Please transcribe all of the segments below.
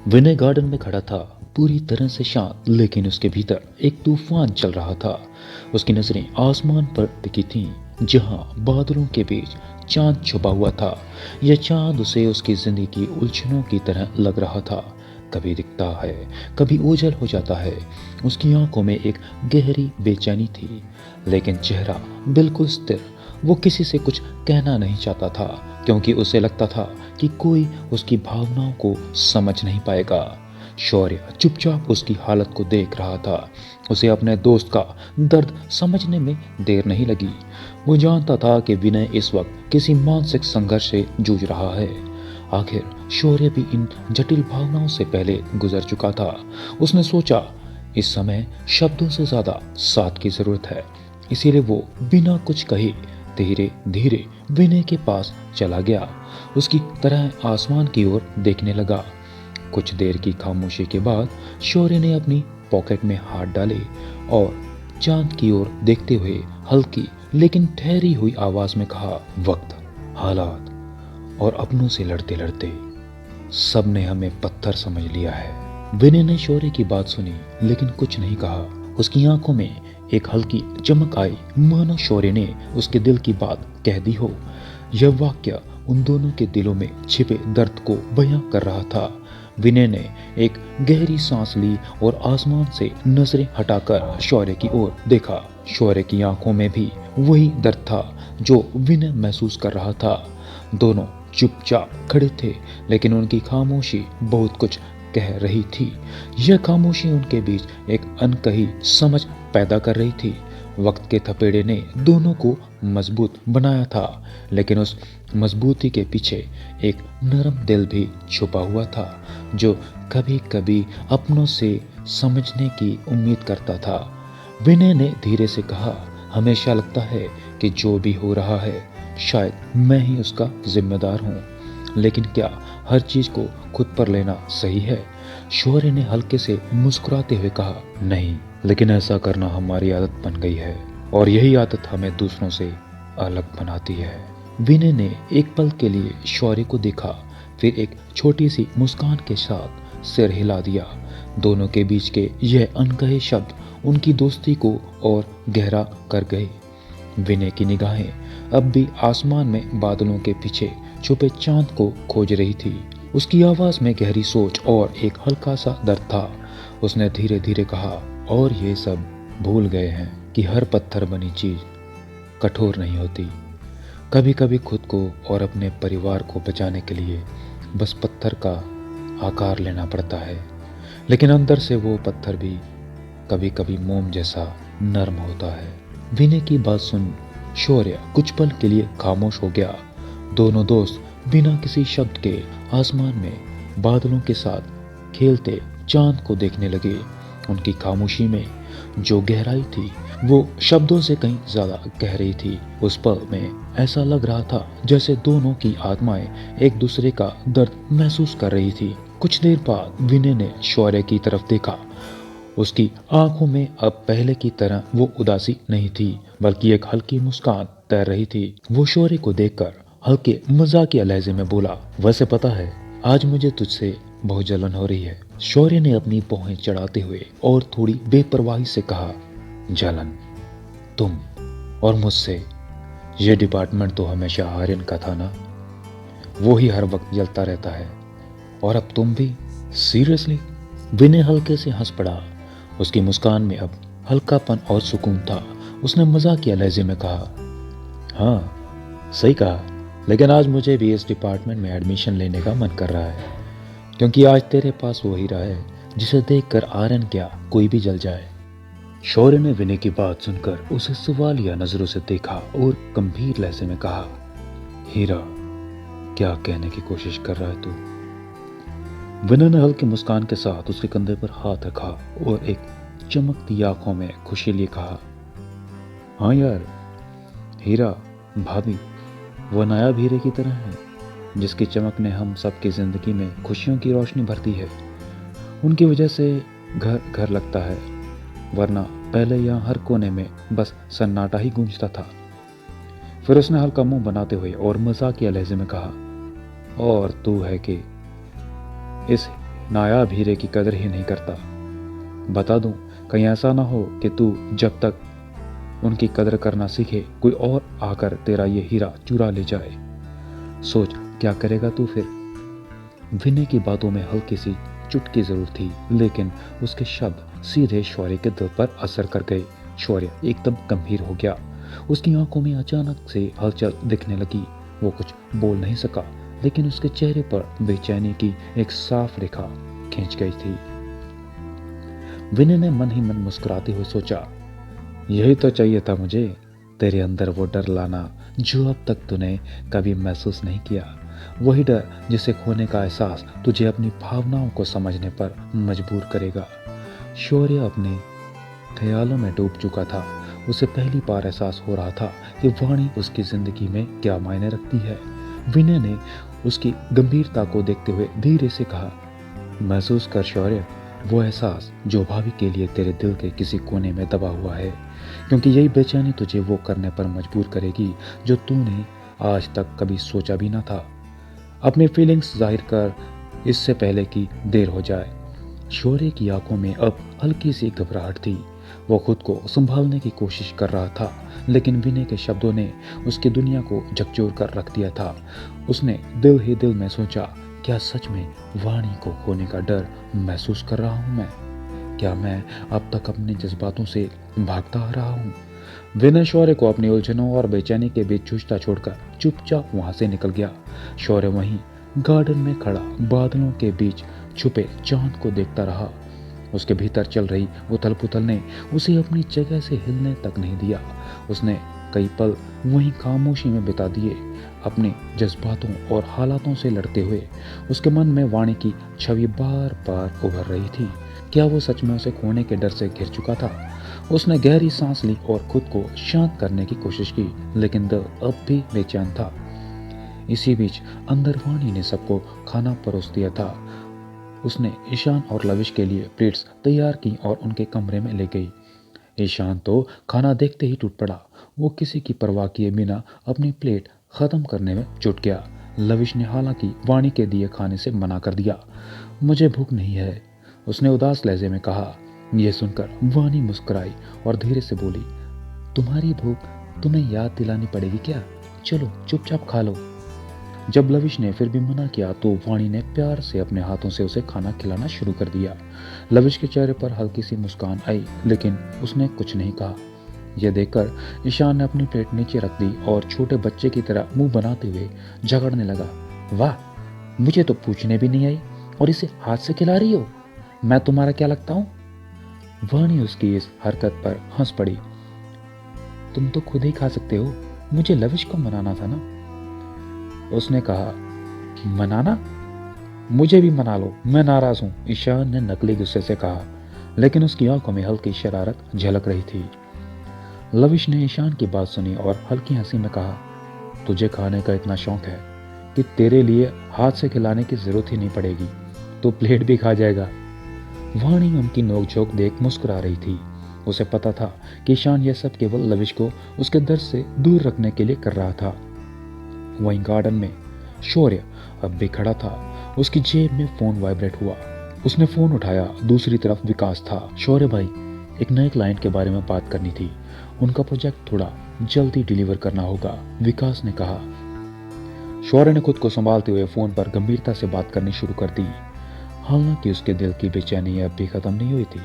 विनय garden में खड़ा था, पूरी तरह से शांत, लेकिन उसके भीतर एक तूफान चल रहा था। उसकी नजरें आसमान पर टिकी थीं, जहां बादलों के बीच चांद छुपा हुआ था। यह चांद उसे उसकी जिंदगी की उलझनों की तरह लग रहा था। कभी दिखता है, कभी ओझल हो जाता है। उसकी आंखों में एक गहरी बेचैनी थी, लेकिन चेहरा बिल्कुल स्थिर। वो किसी से कुछ कहना नहीं चाहता था, क्योंकि उसे लगता था कि कोई उसकी भावनाओं को समझ नहीं पाएगा। शौर्य चुपचाप उसकी हालत को देख रहा था। उसे अपने दोस्त का दर्द समझने में देर नहीं लगी। वो जानता था कि विनय इस वक्त किसी मानसिक संघर्ष से जूझ रहा है। आखिर शौर्य भी इन जटिल भावनाओं से पहले गुजर चुका था। उसने सोचा, इस समय शब्दों से ज्यादा साथ की जरूरत है। इसीलिए वो बिना कुछ कहे धीरे धीरे विनय के पास चला गया। उसकी तरह आसमान की ओर देखने लगा। कुछ देर की खामोशी के बाद शौर्य ने अपनी पॉकेट में हाथ डाले और चांद की ओर देखते हुए हल्की लेकिन ठहरी हुई आवाज में कहा, वक्त, हालात और अपनों से लड़ते लड़ते सब ने हमें पत्थर समझ लिया है। विनय ने शौर्य की बात सुनी, लेकिन कुछ नहीं कहा। उसकी आंखों में एक हल्की चमक आई, मानो शौर्य ने उसके दिल की बात कह दी हो। यह वाक्य उन दोनों के दिलों में छिपे दर्द को बयां कर रहा था। विनय ने एक गहरी सांस ली और आसमान से नजरें हटाकर शौर्य की ओर देखा। शौर्य की आंखों में भी वही दर्द था जो विनय महसूस कर रहा था। दोनों चुपचाप खड़े थे, लेकिन उनकी खामोशी बहुत कुछ कह रही थी। यह खामोशी उनके बीच एक अनकही समझ पैदा कर रही थी। वक्त के थपेड़े ने दोनों को मजबूत बनाया था, लेकिन उस मजबूती के पीछे एक नरम दिल भी छुपा हुआ था, जो कभी कभी अपनों से समझने की उम्मीद करता था। विनय ने धीरे से कहा, हमेशा लगता है कि जो भी हो रहा है शायद मैं ही उसका जिम्मेदार हूँ, लेकिन क्या हर चीज को खुद पर लेना सही है? शौर्य ने हल्के से मुस्कुराते हुए कहा, नहीं, लेकिन ऐसा करना हमारी आदत बन गई है, और यही आदत हमें दूसरों से अलग बनाती है। विनय ने एक पल के लिए शौर्य को देखा, फिर एक छोटी सी मुस्कान के साथ सिर हिला दिया। दोनों के बीच के यह अनकहे शब्द उनकी दोस्ती को और गहरा कर गए। विनय की निगाहें अब भी आसमान में बादलों के पीछे छुपे चांद को खोज रही थी। उसकी आवाज में गहरी सोच और एक हल्का सा दर्द था। उसने धीरे धीरे कहा, और ये सब भूल गए हैं कि हर पत्थर बनी चीज कठोर नहीं होती। कभी कभी खुद को और अपने परिवार को बचाने के लिए बस पत्थर का आकार लेना पड़ता है, लेकिन अंदर से वो पत्थर भी कभी कभी मोम जैसा नरम होता है। विनय की बात सुन शौर्य कुछ पल के लिए खामोश हो गया। दोनों दोस्त बिना किसी शब्द के आसमान में बादलों के साथ खेलते चांद को देखने लगे। उनकी खामोशी में जो गहराई थी वो शब्दों से कहीं ज्यादा गहरी थी। उस पल में ऐसा लग रहा था जैसे दोनों की आत्माएं एक दूसरे का दर्द महसूस कर रही थी। कुछ देर बाद विनय ने शौर्य की तरफ देखा। उसकी आंखों में अब पहले की तरह वो उदासी नहीं थी, बल्कि एक हल्की मुस्कान तैर रही थी। वो शौर्य को देखकर हल्के मजाकिया लहजे में बोला, वैसे पता है, आज मुझे तुझसे बहुत जलन हो रही है। शौर्य ने अपनी भौहें चढ़ाते हुए और थोड़ी बेपरवाही से कहा, जलन? तुम और मुझसे? ये डिपार्टमेंट तो हमेशा आर्यन का था ना, वो ही हर वक्त जलता रहता है, और अब तुम भी? सीरियसली? विनय हल्के से हंस पड़ा। उसकी मुस्कान में अब हल्कापन और सुकून था। उसने मजाकिया लहजे में कहा, हाँ सही कहा, लेकिन आज मुझे भी इस डिपार्टमेंट में एडमिशन लेने का मन कर रहा है, क्योंकि आज तेरे पास वो हीरा है जिसे देखकर आर्यन क्या कोई भी जल जाए। शौर्य ने विनय की बात सुनकर उसे सवालिया नजरों से देखा और गंभीर लहजे में कहा, हीरा? क्या कहने की कोशिश कर रहा है तू? विनय ने हल्की मुस्कान के साथ उसके कंधे पर हाथ रखा और एक चमकती आंखों में खुशी लिए कहा, हाँ यार, हीरा भाभी वो नायाब हीरे की तरह है, जिसकी चमक ने हम सबकी जिंदगी में खुशियों की रोशनी भरती है। उनकी वजह से घर घर लगता है, वरना पहले यहाँ हर कोने में बस सन्नाटा ही गूंजता था। फिर उसने हल्का मुंह बनाते हुए और मजाकिया लहजे में कहा, और तू है कि इस नायाब हीरे की कदर ही नहीं करता। बता दूं, कहीं ऐसा ना हो कि तू जब तक उनकी कदर करना सीखे कोई और आकर तेरा ये हीरा चुरा ले जाए। सोच क्या करेगा तू फिर। विनय की बातों में हल्की सी चुटकी जरूर थी, लेकिन उसके शब्द सीधे शौर्य के दिल पर असर कर गए। शौर्य एकदम गंभीर हो गया। उसकी आंखों में अचानक से हलचल दिखने लगी। वो कुछ बोल नहीं सका, लेकिन उसके चेहरे पर बेचैनी की एक साफ रेखा खींच गई थी। विनय ने मन ही मन मुस्कुराते हुए सोचा, यही तो चाहिए था मुझे, तेरे अंदर वो डर लाना जो अब तक तूने कभी महसूस नहीं किया। वही डर जिसे खोने का एहसास तुझे अपनी भावनाओं को समझने पर मजबूर करेगा। शौर्य अपने ख्यालों में डूब चुका था। उसे पहली बार एहसास हो रहा था कि वाणी उसकी जिंदगी में क्या मायने रखती है। विनय ने उसकी गंभीरता को देखते हुए धीरे से कहा, महसूस कर शौर्य, वो एहसास जो भाभी के लिए तेरे दिल के किसी कोने में दबा हुआ है, क्योंकि यही बेचैनी तुझे वो करने पर मजबूर करेगी जो तूने आज तक कभी सोचा भी ना था। अपनी फीलिंग्स जाहिर कर इससे पहले कि देर हो जाए। शौर्य की आंखों में अब हल्की सी घबराहट थी। वो खुद को संभालने की कोशिश कर रहा था, लेकिन विनय के शब्दों ने उसकी दुनिया को झकझोर कर रख दिया था। उसने दिल ही दिल में सोचा, क्या सच में वाणी को खोने का डर महसूस कर रहा हूं मैं? क्या मैं अब तक अपने जज्बातों से भागता आ रहा हूं? विनय शौर्य को अपनी उलझनों और बेचैनी के बीच जूझता छोड़कर चुपचाप वहां से निकल गया। शौर्य वहीं गार्डन में खड़ा बादलों के बीच छुपे चांद को देखता रहा। उसके भीतर चल रही उथल पुथल ने उसे अपनी जगह से हिलने तक नहीं दिया। उसने कई पल वहीं खामोशी में बिता दिए, अपने जज्बातों और हालातों से लड़ते हुए। उसके मन में वाणी की छवि बार बार उभर रही थी। क्या वो सच में उसे खोने के डर से घिर चुका था? उसने गहरी सांस ली और खुद को शांत करने की कोशिश की, लेकिन दिल अब भी बेचैन था। इसी बीच अंदर वाणी ने सबको खाना परोस दिया था। उसने ईशान और लविश के लिए प्लेट्स तैयार की और उनके कमरे में ले गई। ईशान तो खाना देखते ही टूट पड़ा। वो किसी की परवाह किए बिना अपनी प्लेट खत्म करने में जुट गया। लविश ने हालांकि वाणी के दिए खाने से मना कर दिया। मुझे भूख नहीं है, उसने उदास लहजे में कहा। यह सुनकर वाणी मुस्कुराई और धीरे से बोली, तुम्हारी भूख तुम्हें याद दिलानी पड़ेगी क्या? चलो चुपचाप खा लो। जब लविश ने फिर भी मना किया तो वाणी ने प्यार से अपने हाथों से उसे खाना खिलाना शुरू कर दिया। लविश के चेहरे पर हल्की सी मुस्कान आई, लेकिन उसने कुछ नहीं कहा। यह देखकर ईशान ने अपनी प्लेट नीचे रख दी और छोटे बच्चे की तरह मुंह बनाते हुए झगड़ने लगा। वाह, मुझे तो पूछने भी नहीं आई और इसे हाथ से खिला रही हो। मैं तुम्हारा क्या लगता हूँ? वाणी उसकी इस हरकत पर हंस पड़ी। तुम तो खुद ही खा सकते हो, मुझे लविश को मनाना था ना। उसने कहा, मनाना? मुझे भी मना लो, मैं नाराज हूं, ईशान ने नकली गुस्से से कहा, लेकिन उसकी आंखों में हल्की शरारत झलक रही थी। लविश ने ईशान की बात सुनी और हल्की हंसी में कहा, तुझे खाने का इतना शौक है कि तेरे लिए हाथ से खिलाने की जरूरत ही नहीं पड़ेगी, तो प्लेट भी खा जाएगा। वाणी उनकी नोकझोंक देख मुस्कुरा रही थी। उसे पता था कि ईशान यह सब केवल लविश को उसके दर्द से दूर रखने के लिए कर रहा था। वहीं गार्डन में शौर्य अब भी खड़ा था। उसकी जेब में फोन वाइब्रेट हुआ। उसने फोन उठाया। दूसरी तरफ विकास था। शौर्य भाई, एक नए क्लाइंट के बारे में बात करनी थी, उनका प्रोजेक्ट थोड़ा जल्दी डिलीवर करना होगा, विकास ने कहा। शौर्य ने खुद को संभालते हुए फोन पर गंभीरता से बात करनी शुरू कर दी। हालांकि उसके दिल की बेचैनी अब भी खत्म नहीं हुई थी,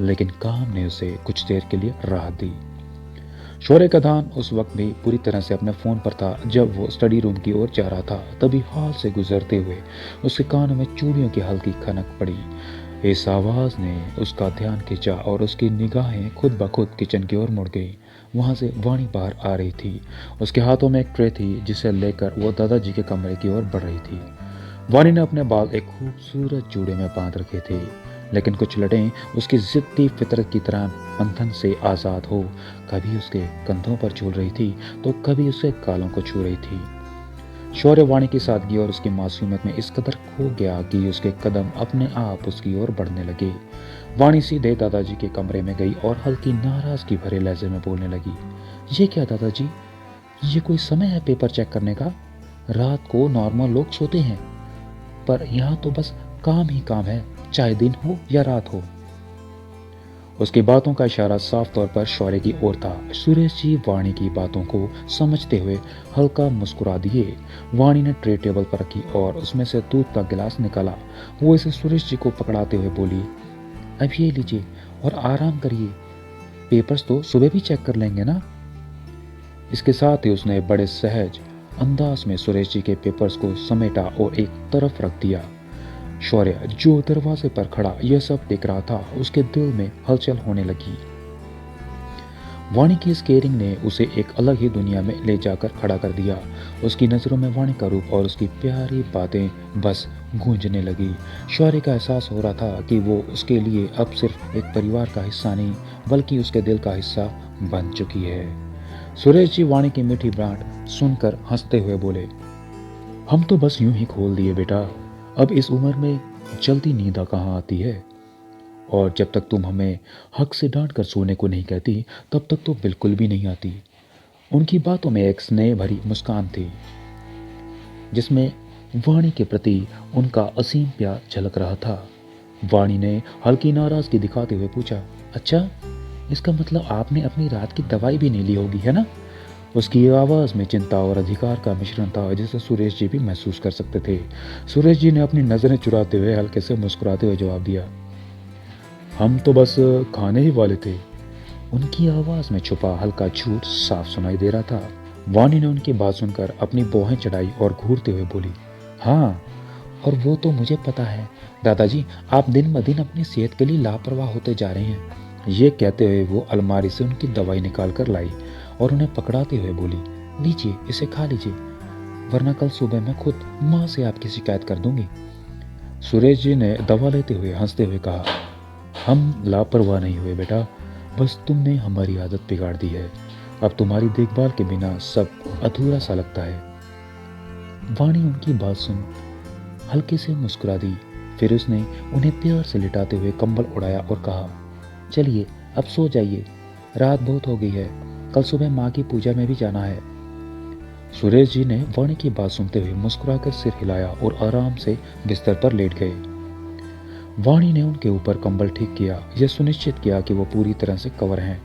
लेकिन काम ने उसे कुछ देर के लिए राहत दी। शौर्य का ध्यान उस वक्त भी पूरी तरह से अपने फोन पर था। जब वो स्टडी रूम की ओर जा रहा था, तभी हॉल से गुजरते हुए उसके कानों में चूड़ियों की हल्की खनक पड़ी। इस आवाज ने उसका ध्यान खींचा और उसकी निगाहें खुद ब खुद किचन की ओर मुड़ गई। वहां से वाणी बाहर आ रही थी। उसके हाथों में एक ट्रे थी, जिसे लेकर वो दादाजी के कमरे की ओर बढ़ रही थी। वाणी ने अपने बाल एक खूबसूरत जूड़े में बांध रखे थे, लेकिन कुछ लटें उसकी जिद्दी फितरत की तरह बंधन से आजाद हो कभी उसके कंधों पर झूल रही थी तो कभी उसके गालों को छू रही थी। शौर्य वाणी की सादगी और उसकी मासूमियत में इस कदर खो गया कि उसके कदम अपने आप उसकी ओर बढ़ने लगे। वाणी सीधे दादाजी के कमरे में गई और हल्की नाराजगी भरे लहजे में बोलने लगी, ये क्या दादाजी, ये कोई समय है पेपर चेक करने का? रात को नॉर्मल लोग सोते हैं, पर यहाँ तो बस काम ही काम है, चाहे दिन हो या रात हो। उसकी बातों का इशारा साफ तौर पर शौर्य की ओर था। सुरेश जी वाणी की बातों को समझते हुए हल्का मुस्कुरा दिए। वाणी ने ट्रे टेबल पर रखी और उसमें से दूध का गिलास निकाला। वो इसे सुरेश जी को पकड़ाते हुए बोली, अब ये लीजिए और आराम करिए, पेपर्स तो सुबह भी चेक कर लेंगे ना। इसके साथ ही उसने बड़े सहज अंदाज में सुरेश जी के पेपर्स को समेटा और एक तरफ रख दिया। शौर्य जो दरवाजे पर खड़ा यह सब देख रहा था, उसके दिल में हलचल होने लगी। वाणी की इस केयरिंग ने उसे एक अलग ही दुनिया में ले जाकर खड़ा कर दिया। उसकी नजरों में वाणी का रूप और उसकी प्यारी बातें बस गूंजने लगी। शौर्य का एहसास हो रहा था कि वो उसके लिए अब सिर्फ एक परिवार का हिस्सा नहीं, बल्कि उसके दिल का हिस्सा बन चुकी है। सुरेश जी वाणी की मीठी बात सुनकर हंसते हुए बोले, हम तो बस यूं ही खोल दिए बेटा, अब इस उम्र में जल्दी नींद कहाँ आती है, और जब तक तुम हमें हक से डांट कर सोने को नहीं कहती, तब तक तो बिल्कुल भी नहीं आती। उनकी बातों में एक स्नेह भरी मुस्कान थी, जिसमें वाणी के प्रति उनका असीम प्यार झलक रहा था। वाणी ने हल्की नाराजगी दिखाते हुए पूछा, अच्छा, इसका मतलब आपने अपनी रात की दवाई भी नहीं ली होगी, है ना। उसकी आवाज में चिंता और अधिकार का मिश्रण था, जिसे सुरेश जी भी महसूस कर सकते थे। सुरेश जी ने अपनी नजरें चुराते हुए हल्के से मुस्कुराते हुए जवाब दिया, हम तो बस खाने ही वाले थे। उनकी आवाज में छुपा हल्का झूठ साफ सुनाई दे रहा था। वाणी ने उनकी बात सुनकर अपनी भौहें चढ़ाई और घूरते हुए बोली, हाँ, और वो तो मुझे पता है दादाजी, आप दिन ब दिन अपनी सेहत के लिए लापरवाह होते जा रहे हैं। ये कहते हुए वो अलमारी से उनकी दवाई निकाल कर लाई और उन्हें पकड़ाते हुए बोली, लीजिए, इसे खा लीजिए, वरना कल सुबह मैं खुद माँ से आपकी शिकायत कर दूंगी। सुरेश जी ने दवा लेते हुए हंसते हुए कहा, हम लापरवाह नहीं हुए बेटा, बस तुमने हमारी आदत बिगाड़ दी है। अब तुम्हारी देखभाल के बिना सब अधूरा सा लगता है। वाणी उनकी बात सुन हल्के से मुस्कुरा दी। फिर उसने उन्हें प्यार से लिटाते हुए कंबल उड़ाया और कहा, चलिए अब सो जाइए, रात बहुत हो गई है, कल सुबह माँ की पूजा में भी जाना है। सुरेश जी ने वाणी की बात सुनते हुए मुस्कुराकर सिर हिलाया और आराम से बिस्तर पर लेट गए। वाणी ने उनके ऊपर कंबल ठीक किया, यह सुनिश्चित किया कि वो पूरी तरह से कवर हैं।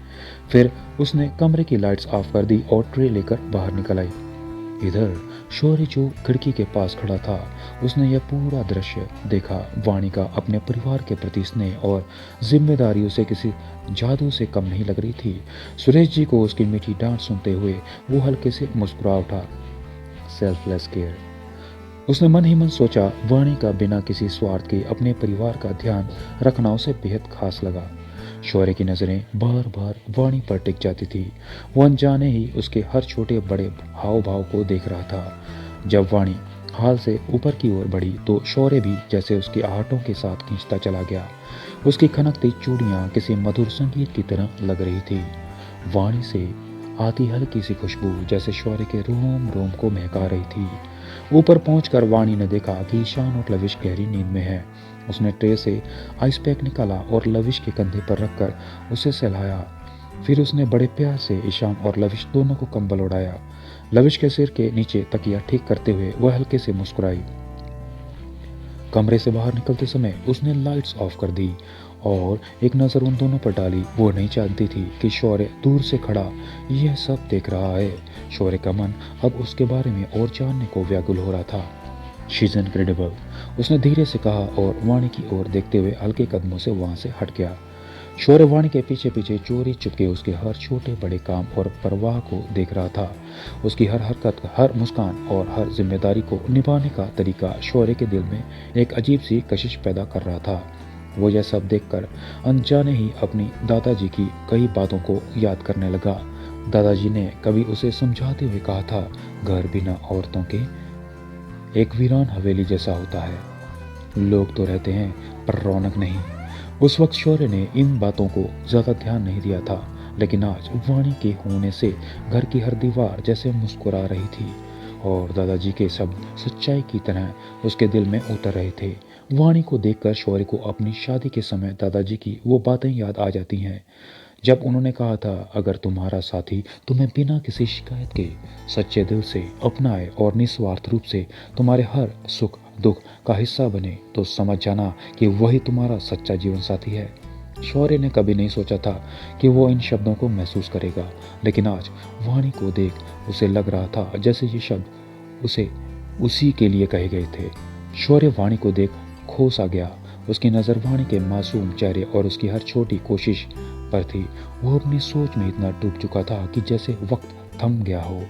फिर उसने कमरे की लाइट्स ऑफ कर दी और ट्रे लेकर बाहर निकल आई। इधर शौर्य जो खिड़की के पास खड़ा था, उसने यह पूरा दृश्य देखा। वाणी का अपने परिवार के प्रति स्नेह और जिम्मेदारी उसे किसी जादू से कम नहीं लग रही थी। सुरेश जी को उसकी मीठी डांट सुनते हुए वो हल्के से मुस्कुरा उठा। सेल्फलेस केयर, उसने मन ही मन सोचा, वाणी का बिना किसी स्वार्थ के अपने परिवार का ध्यान रखना उसे बेहद खास लगा। शौर्य की नजरें बार बार वाणी पर टिक जाती थी। वो अनजाने ही उसके हर छोटे बड़े हाव भाव को देख रहा था। जब वाणी हाल से ऊपर की ओर बढ़ी तो शौर्य भी जैसे उसकी आहटों के साथ खींचता चला गया। उसकी खनकती चूड़ियां किसी मधुर संगीत की तरह लग रही थी। वाणी से आती हल्की सी खुशबू जैसे शौर्य के रोम रोम को महका रही थी। ऊपर पहुंचकर वाणी ने देखा कि ईशान और लविश गहरी नींद में है। उसने ट्रे से आइस पैक निकाला और लविश के कंधे पर रखकर उसे सहलाया। फिर उसने बड़े प्यार से ईशान और लविश दोनों को कंबल उड़ाया। लविश के सिर के नीचे तकिया ठीक करते हुए वह हल्के से मुस्कुराई। कमरे से बाहर निकलते समय उसने लाइट्स ऑफ कर दी और एक नज़र उन दोनों पर डाली। वो नहीं जानती थी कि शौर्य दूर से खड़ा यह सब देख रहा है। शौर्य का मन अब उसके बारे में और जानने को व्याकुल हो रहा था। शी इज इनक्रेडिबल, उसने धीरे से कहा और वाणी की ओर देखते हुए हल्के कदमों से वहां से हट गया। शौर्य वाणी के पीछे पीछे चोरी चुपके उसके हर छोटे बड़े काम और परवाह को देख रहा था। उसकी हर हरकत, हर मुस्कान और हर जिम्मेदारी को निभाने का तरीका शौर्य के दिल में एक अजीब सी कशिश पैदा कर रहा था। वो यह सब देखकर अनजाने ही अपनी दादाजी की कई बातों को याद करने लगा। दादाजी ने कभी उसे समझाते हुए कहा था, घर बिना औरतों के एक वीरान हवेली जैसा होता है। लोग तो रहते हैं पर रौनक नहीं। उस वक्त शौर्य ने इन बातों को ज्यादा ध्यान नहीं दिया था, लेकिन आज वाणी के होने से घर की हर दीवार जैसे मुस्कुरा रही थी और दादाजी के शब्द सच्चाई की तरह उसके दिल में उतर रहे थे। वाणी को देखकर शौर्य को अपनी शादी के समय दादाजी की वो बातें याद आ जाती हैं, जब उन्होंने कहा था, अगर तुम्हारा साथी तुम्हें बिना किसी शिकायत के सच्चे दिल से अपनाए और निस्वार्थ रूप से तुम्हारे हर सुख दुख का हिस्सा बने तो समझ जाना कि वही तुम्हारा सच्चा जीवन साथी है। शौर्य ने कभी नहीं सोचा था कि वो इन शब्दों को महसूस करेगा, लेकिन आज वाणी को देख उसे लग रहा था जैसे ये शब्द उसे उसी के लिए कहे गए थे। शौर्य वाणी को देख खो सा गया। उसकी नज़र वाणी के मासूम चेहरे और उसकी हर छोटी कोशिश पर थी। वो अपनी सोच में इतना डूब चुका था कि जैसे वक्त थम गया हो।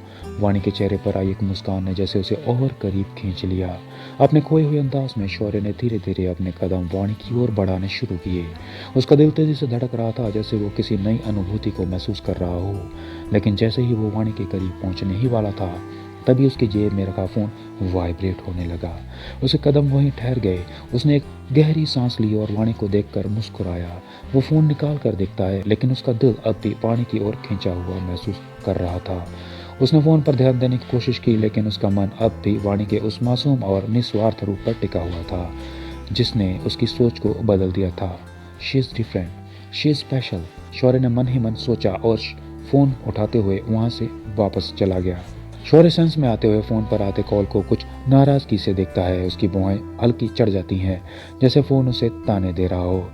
वाणी के चेहरे पर आई एक मुस्कान ने जैसे उसे और करीब खींच लिया। अपने खोए हुए अंदाज में शौर्य ने धीरे धीरे अपने कदम वाणी की ओर बढ़ाने शुरू किए। उसका दिल तेजी से धड़क रहा था, जैसे वो किसी नई अनुभूति को महसूस कर रहा हो। लेकिन जैसे ही वो वाणी के करीब पहुंचने ही वाला था, तभी उसकी जेब में रखा फोन वाइब्रेट होने लगा। उसके कदम वहीं ठहर गए। उसने एक गहरी सांस ली और वाणी को देखकर मुस्कुराया। वो फोन निकाल कर देखता है, लेकिन उसका दिल अब भी वाणी की ओर खींचा हुआ महसूस कर रहा था। उसने फोन पर ध्यान देने की कोशिश की, लेकिन उसका मन अब भी वाणी के उस मासूम और निस्वार्थ रूप पर टिका हुआ था, जिसने उसकी सोच को बदल दिया था। She is different, she is special, Shaurya ने मन ही मन सोचा और फोन उठाते हुए वहां से वापस चला गया। शौर्य सेंस में आते हुए फोन पर आते कॉल को कुछ नाराजगी से देखता है। उसकी भौहें हल्की चढ़ जाती हैं, जैसे फोन उसे ताने दे रहा हो।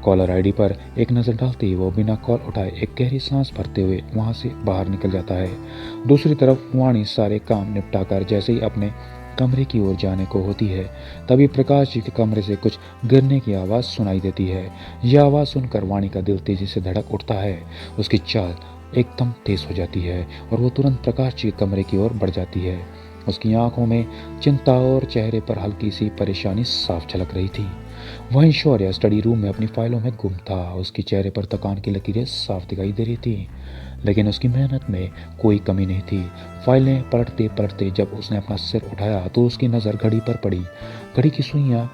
कॉलर आईडी पर एक नज़र डालते ही वो बिना कॉल उठाए एक गहरी सांस भरते हुए वहां से बाहर निकल जाता है। दूसरी तरफ वाणी सारे काम निपटाकर जैसे ही अपने कमरे की ओर जाने को होती है, तभी प्रकाश जी के कमरे से कुछ गिरने की आवाज़ सुनाई देती है। यह आवाज़ सुनकर वाणी का दिल तेजी से धड़क उठता है। उसकी चाल एकदम तेज हो जाती है और वो तुरंत प्रकाश जी के कमरे की ओर बढ़ जाती है। उसकी आंखों में चिंता और चेहरे पर हल्की सी परेशानी साफ झलक रही थी। वहीं शौर्य स्टडी रूम में अपनी फाइलों में गुम था। उसके चेहरे पर थकान की लकीरें साफ दिखाई दे रही थी, लेकिन उसकी मेहनत में कोई कमी नहीं थी। फाइलें पलटते पलटते जब उसने अपना सिर उठाया तो उसकी नज़र घड़ी पर पड़ी। घड़ी की सुइयां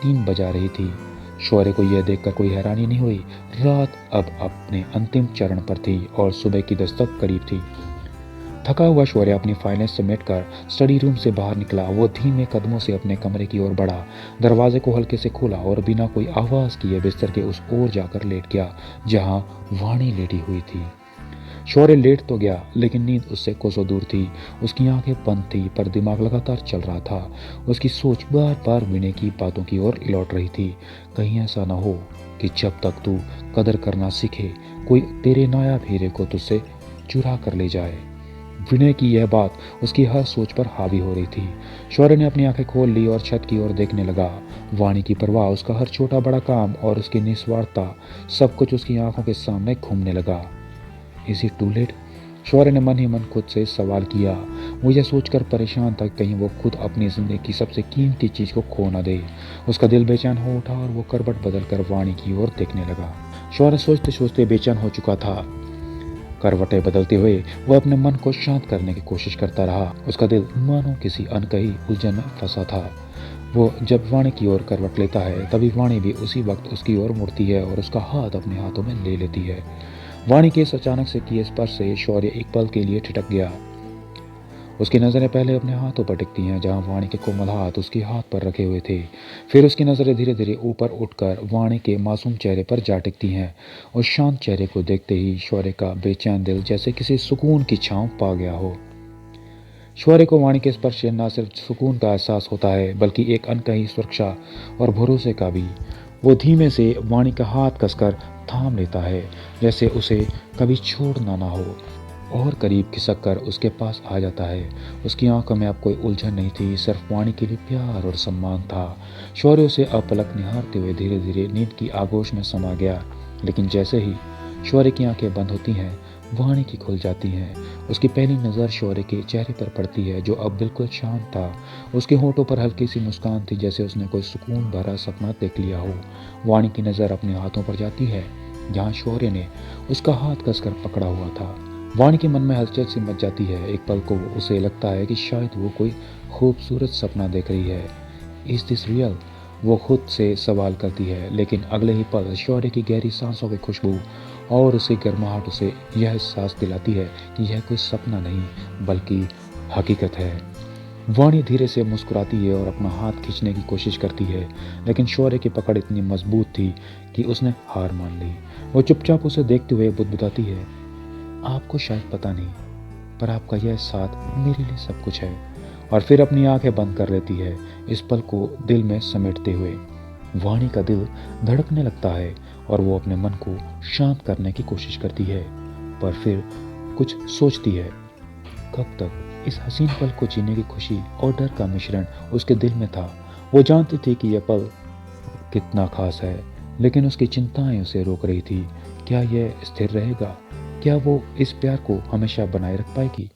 3 बजा रही थी। शौर्य को यह देखकर कोई हैरानी नहीं हुई। रात अब अपने अंतिम चरण पर थी और सुबह की दस्तक करीब थी। थका हुआ शौर्य अपनी फाइलें समेटकर स्टडी रूम से बाहर निकला। वो धीमे कदमों से अपने कमरे की ओर बढ़ा, दरवाजे को हल्के से खोला और बिना कोई आवाज़ किए बिस्तर के उस ओर जाकर लेट गया जहां वाणी लेटी हुई थी। शौर्य लेट तो गया, लेकिन नींद उससे कोसों दूर थी। उसकी आंखें बंद थी, पर दिमाग लगातार चल रहा था। उसकी सोच बार बार विनय की बातों की ओर लौट रही थी। कहीं ऐसा न हो कि जब तक तू कदर करना सीखे, कोई तेरे नायाब हीरे को तुझसे चुरा कर ले जाए। विनय की यह बात उसकी हर सोच पर हावी हो रही थी। शौर्य ने अपनी आंखें खोल ली और छत की ओर देखने लगा। वाणी की परवाह, उसका हर छोटा बड़ा काम और उसकी निस्वार्थता, सब कुछ उसकी आंखों के सामने घूमने लगा। Is it too late? Shaurya ने मन ही मन खुद से सवाल किया। वो यह सोचकर परेशान था कहीं वो खुद अपनी जिंदगी की सबसे कीमती चीज को खो न दे। उसका दिल बेचैन हो उठा और वो करवट बदलकर वाणी की ओर देखने लगा। शौर्य सोचते सोचते बेचैन हो चुका था। करवटें बदलते हुए वह अपने मन को शांत करने की कोशिश करता रहा। उसका दिल मानो किसी अनकही उलझन में फंसा था। वो जब वाणी की ओर करवट लेता है, तभी वाणी भी उसी वक्त उसकी ओर मुड़ती है और उसका हाथ अपने हाथों में ले लेती है। वाणी के इस अचानक से किए स्पर्श से शौर्य एक पल के लिए ठिठक गया। उसकी नज़रें पहले अपने हाथों पर टिकती हैं, जहां वाणी के कोमल हाथ उसके हाथ पर रखे हुए थे। फिर उसकी नज़रें धीरे धीरे ऊपर उठकर वाणी के मासूम चेहरे पर जा टिकती हैं। उस शांत चेहरे को देखते ही शौर्य का बेचैन दिल जैसे किसी सुकून की छांव पा गया हो। शौर्य को वाणी के स्पर्श से न सिर्फ सुकून का एहसास होता है, बल्कि एक अनकही सुरक्षा और भरोसे का भी। वो धीमे से वाणी का हाथ कसकर थाम लेता है, जैसे उसे कभी छोड़ना ना हो, और करीब खिसक कर उसके पास आ जाता है। उसकी आंखों में अब कोई उलझन नहीं थी, सिर्फ वाणी के लिए प्यार और सम्मान था। शौर्य उसे अपलक निहारते हुए धीरे धीरे नींद की आगोश में समा गया। लेकिन जैसे ही शौर्य की आंखें बंद होती हैं, वाणी की खुल जाती हैं। उसकी पहली नज़र शौर्य के चेहरे पर पड़ती है, जो अब बिल्कुल शांत था। उसके होठों पर हल्की सी मुस्कान थी, जैसे उसने कोई सुकून भरा सपना देख लिया हो। वाणी की नज़र अपने हाथों पर जाती है, जहाँ शौर्य ने उसका हाथ कसकर पकड़ा हुआ था। वाणी के मन में हलचल सी मच जाती है। एक पल को उसे लगता है कि शायद वो कोई खूबसूरत सपना देख रही है। Is this real? वो खुद से सवाल करती है, लेकिन अगले ही पल शौर्य की गहरी सांसों की खुशबू और उसे गर्माहट उसे यह एहसास दिलाती है कि यह कोई सपना नहीं, बल्कि हकीकत है। वाणी धीरे से मुस्कुराती है और अपना हाथ खींचने की कोशिश करती है, लेकिन शौर्य की पकड़ इतनी मजबूत थी कि उसने हार मान ली। वो चुपचाप उसे देखते हुए बुदबुदाती है, आपको शायद पता नहीं, पर आपका यह साथ मेरे लिए सब कुछ है। और फिर अपनी आंखें बंद कर लेती है, इस पल को दिल में समेटते हुए। वाणी का दिल धड़कने लगता है और वो अपने मन को शांत करने की कोशिश करती है, पर फिर कुछ सोचती है। कब तक इस हसीन पल को जीने की खुशी और डर का मिश्रण उसके दिल में था। वो जानती थी कि यह पल कितना खास है, लेकिन उसकी चिंताएं उसे रोक रही थी। क्या यह स्थिर रहेगा? क्या वो इस प्यार को हमेशा बनाए रख पाएगी?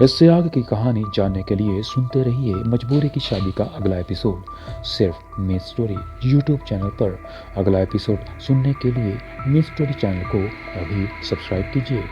इससे आगे की कहानी जानने के लिए सुनते रहिए मजबूरी की शादी का अगला एपिसोड, सिर्फ मिस स्टोरी यूट्यूब चैनल पर। अगला एपिसोड सुनने के लिए मिस स्टोरी चैनल को अभी सब्सक्राइब कीजिए।